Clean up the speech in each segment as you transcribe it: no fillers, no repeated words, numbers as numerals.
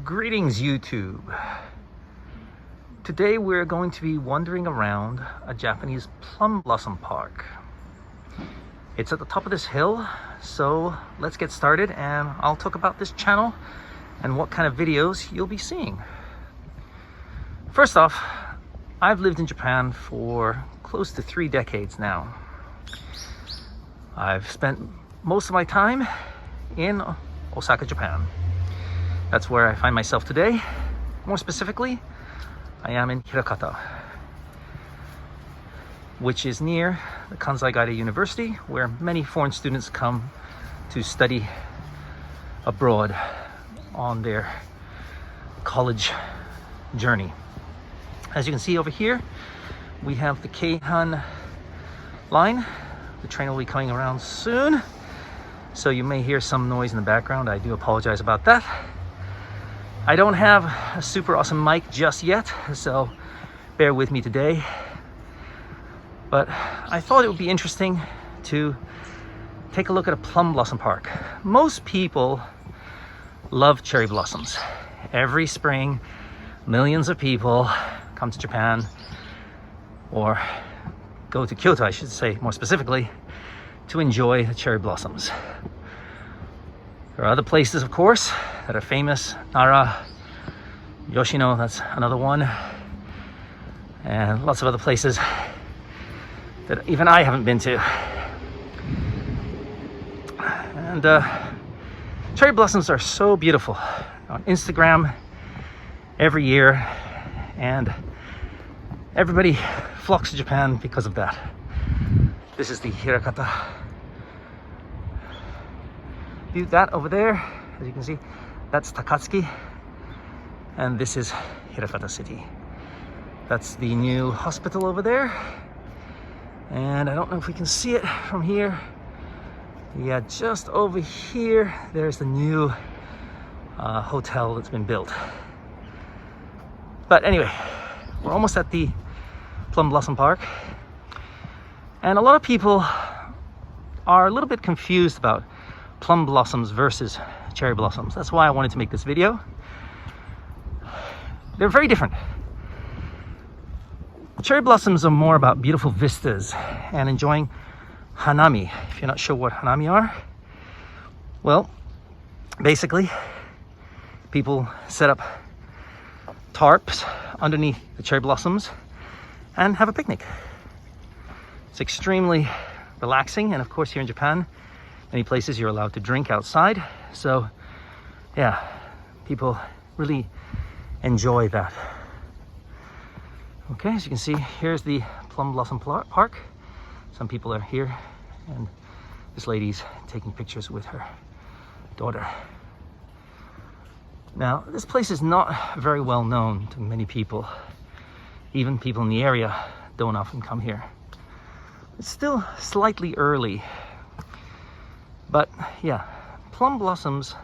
Greetings YouTube. Today we're going to be wandering around a Japanese plum blossom park. It's at the top of this hill, so let's get started and I'll talk about this channel and what kind of videos you'll be seeing. First off, I've lived in Japan for close to 3 decades now. I've spent most of my time in Osaka, Japan. That's where I find myself today. More specifically, I am in Hirakata, which is near the Kansai Gaida University, where many foreign students come to study abroad on their college journey. As you can see over here, we have the Keihan line. The train will be coming around soon, so you may hear some noise in the background. I do apologize about that. I don't have a super awesome mic just yet, so bear with me today. But I thought it would be interesting to take a look at a plum blossom park. Most people love cherry blossoms. Every spring, millions of people come to Japan, or go to Kyoto, I should say more specifically, to enjoy the cherry blossoms. There are other places, of course, that are famous. Nara, Yoshino, that's another one. And lots of other places that even I haven't been to. And cherry blossoms are so beautiful on Instagram every year, and everybody flocks to Japan because of that. This is the Hirakata. That over there, as you can see, that's Takatsuki, and this is Hirakata City. That's the new hospital over there, and I don't know if we can see it from here. Yeah, just over here, there's the new hotel that's been built. But anyway, we're almost at the Plum Blossom Park, and a lot of people are a little bit confused about plum blossoms versus cherry blossoms. That's why I wanted to make this video. They're very different. Cherry blossoms are more about beautiful vistas and enjoying hanami. If you're not sure what hanami are, well, basically, people set up tarps underneath the cherry blossoms and have a picnic. It's extremely relaxing, and of course here in Japan, many places you're allowed to drink outside. So yeah, people really enjoy that. Okay, as you can see, here's the Plum Blossom Park. Some people are here, and this lady's taking pictures with her daughter. Now, this place is not very well known to many people. Even people in the area don't often come here. It's still slightly early. But yeah, plum blossoms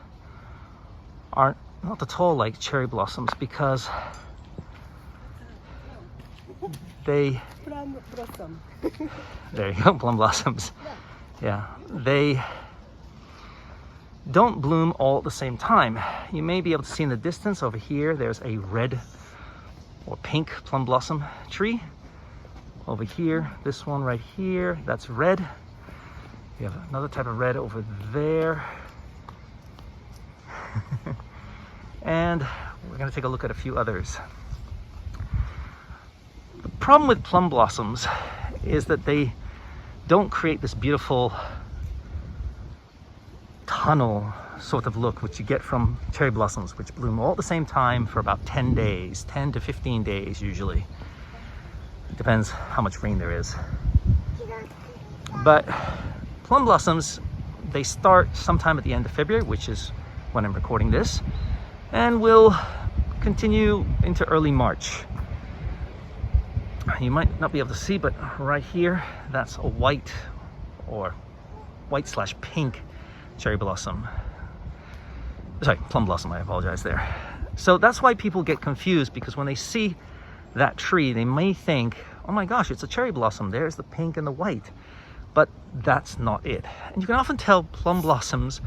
are not at all like cherry blossoms because they... Plum blossom. There you go, plum blossoms. Yeah, they don't bloom all at the same time. You may be able to see in the distance over here, there's a red or pink plum blossom tree. Over here, this one right here, that's red. We have another type of red over there. And we're going to take a look at a few others. The problem with plum blossoms is that they don't create this beautiful tunnel sort of look which you get from cherry blossoms, which bloom all at the same time for about 10 days, 10 to 15 days usually. It depends how much rain there is. But plum blossoms, they start sometime at the end of February, which is when I'm recording this, and will continue into early March. You might not be able to see, but right here, that's a white or white/pink cherry blossom. Sorry, plum blossom, I apologize there. So that's why people get confused, because when they see that tree, they may think, oh my gosh, it's a cherry blossom. There's the pink and the white. But that's not it. And you can often tell plum blossoms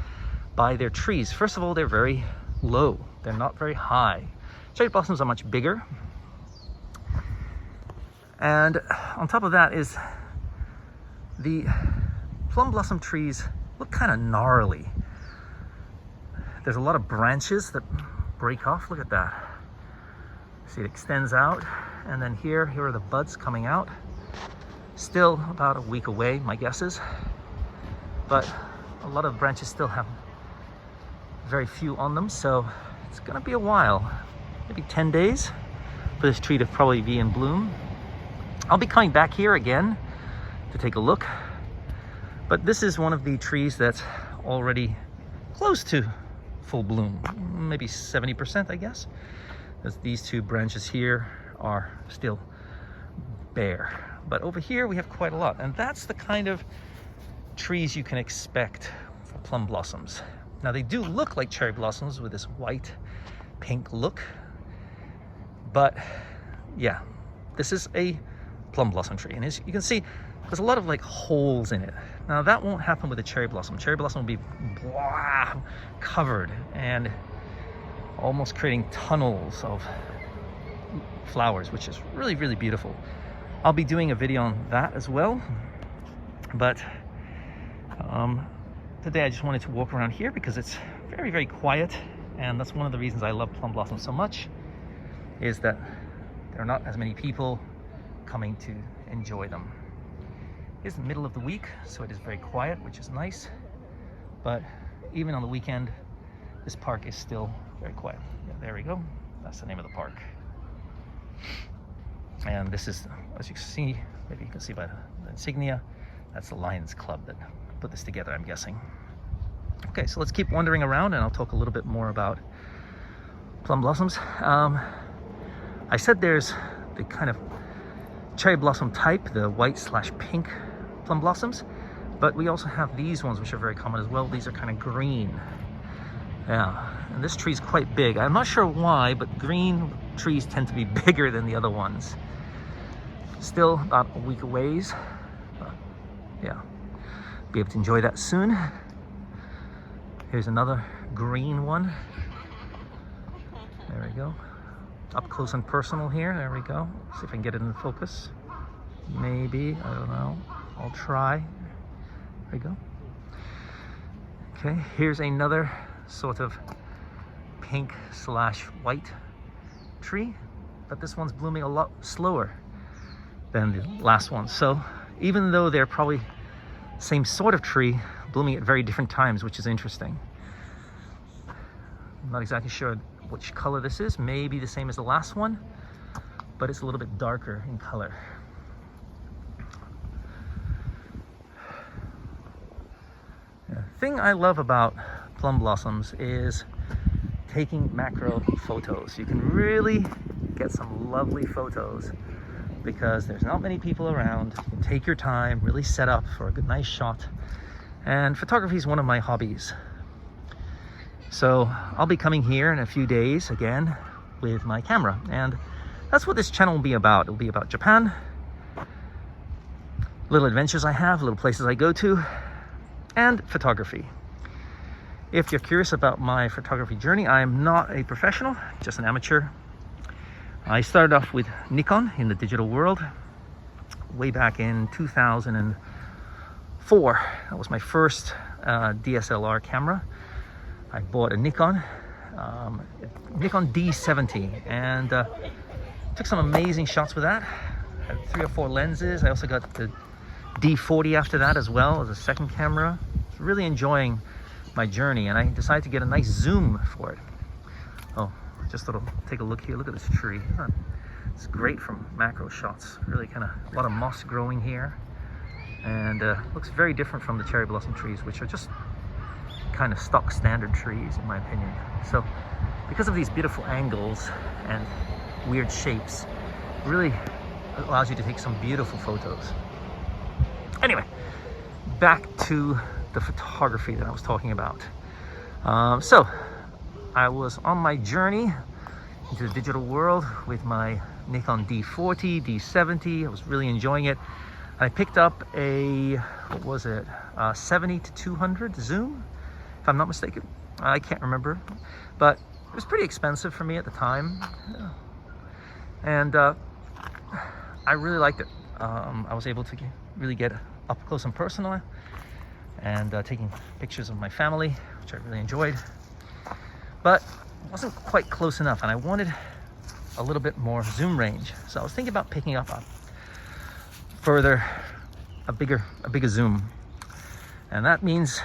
by their trees. First of all, they're very low. They're not very high. Cherry blossoms are much bigger. And on top of that is the plum blossom trees look kind of gnarly. There's a lot of branches that break off. Look at that. See, it extends out, and then here are the buds coming out. Still about a week away, my guess is. But a lot of branches still have very few on them, so it's gonna be a while. Maybe 10 days for this tree to probably be in bloom. I'll be coming back here again to take a look. But this is one of the trees that's already close to full bloom, maybe 70%, I guess. Because these two branches here are still bare. But over here we have quite a lot, and that's the kind of trees you can expect for plum blossoms. Now they do look like cherry blossoms with this white pink look, but yeah, this is a plum blossom tree, and as you can see, there's a lot of like holes in it. Now that won't happen with a cherry blossom. Cherry blossom will be blah, covered and almost creating tunnels of flowers, which is really, really beautiful. I'll be doing a video on that as well, but today I just wanted to walk around here because it's very, very quiet, and that's one of the reasons I love plum blossom so much, is that there are not as many people coming to enjoy them. It's the middle of the week, so it is very quiet, which is nice, but even on the weekend this park is still very quiet. Yeah, there we go, that's the name of the park. And this is, as you can see, maybe you can see by the insignia, that's the Lions Club that put this together, I'm guessing. Okay, so let's keep wandering around and I'll talk a little bit more about plum blossoms. I said there's the kind of cherry blossom type, the white/pink plum blossoms, but we also have these ones which are very common as well. These are kind of green. Yeah, and this tree is quite big. I'm not sure why, but green trees tend to be bigger than the other ones. Still about a week away, but yeah, be able to enjoy that soon. Here's another green one. There we go. Up close and personal here. There we go. See if I can get it in focus. Maybe, I don't know. I'll try. There we go. Okay, here's another sort of pink/white tree, but this one's blooming a lot slower than the last one. So even though they're probably same sort of tree, blooming at very different times, which is interesting. I'm not exactly sure which color this is. Maybe the same as the last one, but it's a little bit darker in color. The thing I love about plum blossoms is taking macro photos. You can really get some lovely photos because there's not many people around. You can take your time, really set up for a good, nice shot. And photography is one of my hobbies. So I'll be coming here in a few days again with my camera, and that's what this channel will be about. It'll be about Japan, little adventures I have, little places I go to, and photography. If you're curious about my photography journey, I am not a professional, just an amateur. I started off with Nikon in the digital world way back in 2004. That was my first DSLR camera. I bought a Nikon D70, and took some amazing shots with that. I had 3 or 4 lenses. I also got the D40 after that as well as a second camera. I was really enjoying my journey, and I decided to get a nice zoom for it. Oh, just thought I'll take a look here. Look at this tree. It's great from macro shots. Really kind of a lot of moss growing here, and looks very different from the cherry blossom trees, which are just kind of stock standard trees in my opinion. So because of these beautiful angles and weird shapes, it really allows you to take some beautiful photos. Anyway, back to the photography that I was talking about. So I was on my journey into the digital world with my Nikon D40, D70. I was really enjoying it. I picked up a, what was it, 70 to 200 zoom, if I'm not mistaken. I can't remember, but it was pretty expensive for me at the time. And I really liked it. I was able to really get up close and personal, and taking pictures of my family, which I really enjoyed. But it wasn't quite close enough, and I wanted a little bit more zoom range. So I was thinking about picking up a bigger zoom, and that means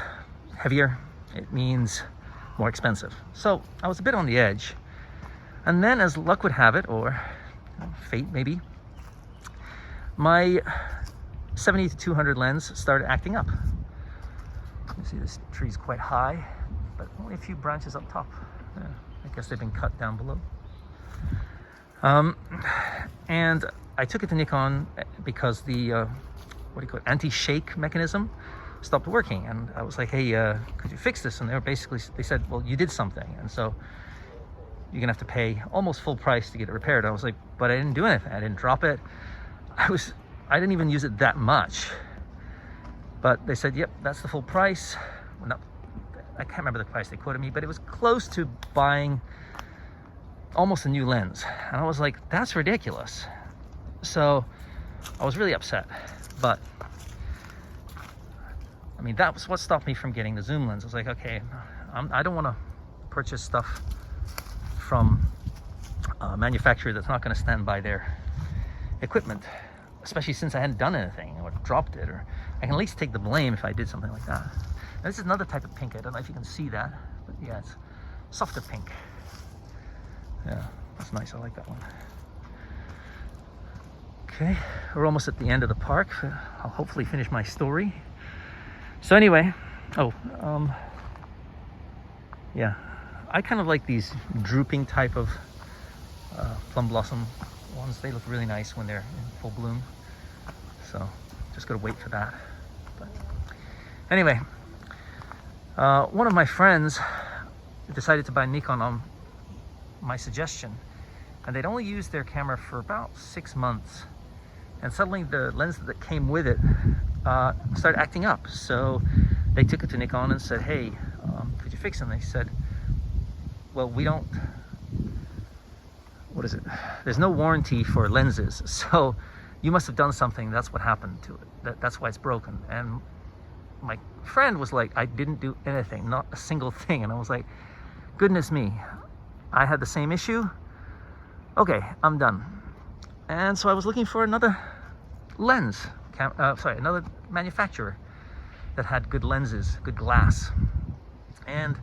heavier. It means more expensive. So I was a bit on the edge, and then, as luck would have it, or fate maybe, my 70-200 lens started acting up. You see this tree's quite high, but only a few branches up top. Yeah, I guess they've been cut down below. And I took it to Nikon because the anti-shake mechanism stopped working, and I was like, hey, could you fix this? And they said, well, you did something, and so you're gonna have to pay almost full price to get it repaired. I was like, but I didn't do anything. I didn't drop it. I didn't even use it that much. But they said, yep, that's the full price. Well, no, I can't remember the price they quoted me, but it was close to buying almost a new lens. And I was like, that's ridiculous. So I was really upset. But I mean, that was what stopped me from getting the zoom lens. I was like, okay, I don't want to purchase stuff from a manufacturer that's not going to stand by their equipment, especially since I hadn't done anything or dropped it, or I can at least take the blame if I did something like that. Now, this is another type of pink. I don't know if you can see that, but yeah, it's softer pink. Yeah, that's nice. I like that one. Okay, we're almost at the end of the park. I'll hopefully finish my story. So anyway, yeah, I kind of like these drooping type of plum blossom ones. They look really nice when they're in full bloom. So just gotta wait for that. But anyway, one of my friends decided to buy Nikon on my suggestion, and they'd only used their camera for about 6 months, and suddenly the lens that came with it started acting up. So they took it to Nikon and said, hey, could you fix it? And they said, well, we don't, there's no warranty for lenses, so you must have done something. That's what happened to it. That's why it's broken. And my friend was like, I didn't do anything, not a single thing. And I was like, goodness me, I had the same issue. Okay, I'm done. And so I was looking for another lens, another manufacturer that had good lenses, good glass. And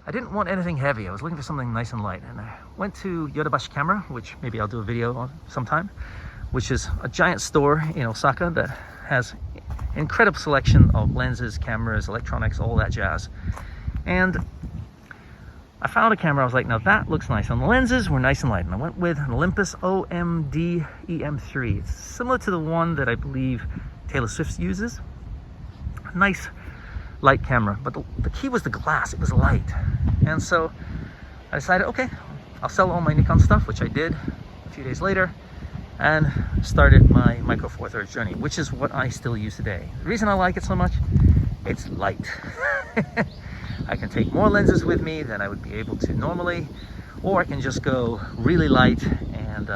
I didn't want anything heavy. I was looking for something nice and light. And I went to Yodobashi Camera, which maybe I'll do a video on sometime, which is a giant store in Osaka that has incredible selection of lenses, cameras, electronics, all that jazz. And I found a camera. I was like, now that looks nice. And the lenses were nice and light. And I went with an Olympus OMD EM3. It's similar to the one that I believe Taylor Swift uses. Nice light camera, but the key was the glass. It was light. And so I decided, okay, I'll sell all my Nikon stuff, which I did a few days later, and started my Micro Four Thirds journey, which is what I still use today. The reason I like it so much, it's light. I can take more lenses with me than I would be able to normally, or I can just go really light and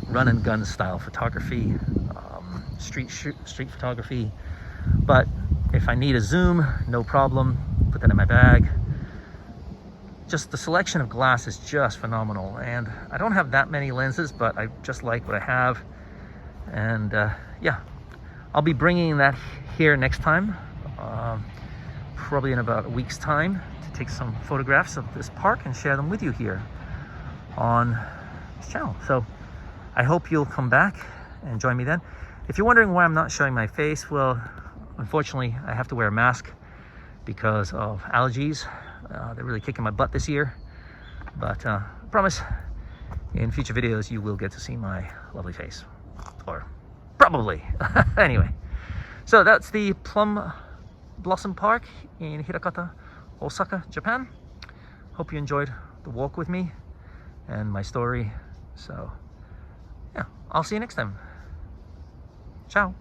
run and gun style photography, street photography. But if I need a zoom, no problem, put that in my bag. Just the selection of glass is just phenomenal. And I don't have that many lenses, but I just like what I have. And yeah, I'll be bringing that here next time, probably in about a week's time, to take some photographs of this park and share them with you here on this channel. So I hope you'll come back and join me then. If you're wondering why I'm not showing my face, well, unfortunately, I have to wear a mask because of allergies. They're really kicking my butt this year. But I promise, in future videos, you will get to see my lovely face. Or probably. Anyway, so that's the Plum Blossom Park in Hirakata, Osaka, Japan. Hope you enjoyed the walk with me and my story. So, yeah, I'll see you next time. Ciao.